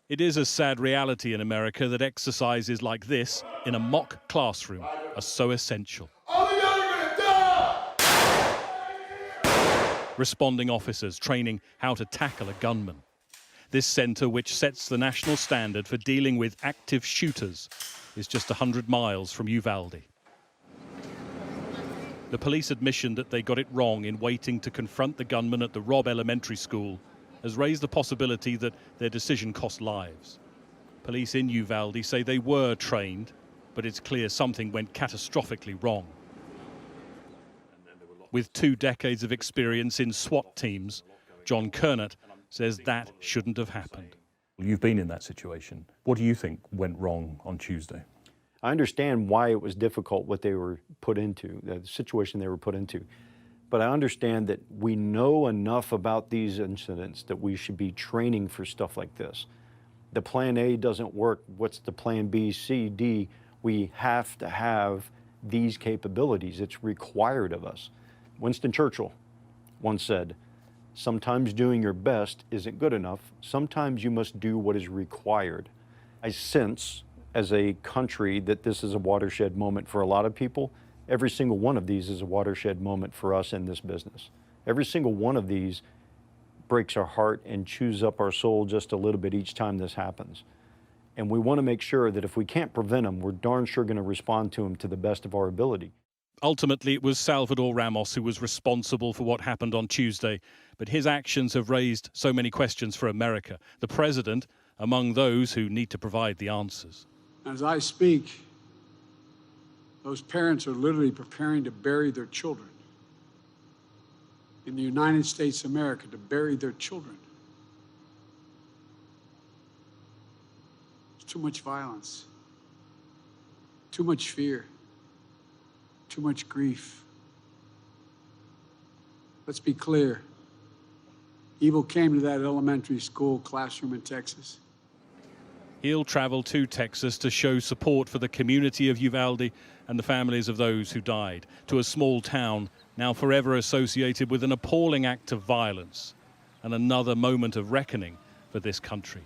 It is a sad reality in America that exercises like this in a mock classroom are so essential. Responding officers training how to tackle a gunman. This centre, which sets the national standard for dealing with active shooters, is just 100 miles from Uvalde. The police admission that they got it wrong in waiting to confront the gunman at the Robb Elementary School has raised the possibility that their decision cost lives. Police in Uvalde say they were trained, but it's clear something went catastrophically wrong. With 2 decades of experience in SWAT teams, John Kernot says that shouldn't have happened. You've been in that situation. What do you think went wrong on Tuesday? I understand why it was difficult what they were put into, the situation they were put into. But I understand that we know enough about these incidents that we should be training for stuff like this. The plan A doesn't work. What's the plan B, C, D? We have to have these capabilities. It's required of us. Winston Churchill once said, "Sometimes doing your best isn't good enough. Sometimes you must do what is required." I sense as a country that this is a watershed moment for a lot of people. Every single one of these is a watershed moment for us in this business. Every single one of these breaks our heart and chews up our soul just a little bit each time this happens. And we want to make sure that if we can't prevent them, we're darn sure going to respond to them to the best of our ability. Ultimately, it was Salvador Ramos who was responsible for what happened on Tuesday, but his actions have raised so many questions for America, the president among those who need to provide the answers. As I speak, those parents are literally preparing to bury their children. In the United States of America, to bury their children. There's too much violence, too much fear, too much grief. Let's be clear. Evil came to that elementary school classroom in Texas. He'll travel to Texas to show support for the community of Uvalde and the families of those who died, to a small town now forever associated with an appalling act of violence and another moment of reckoning for this country.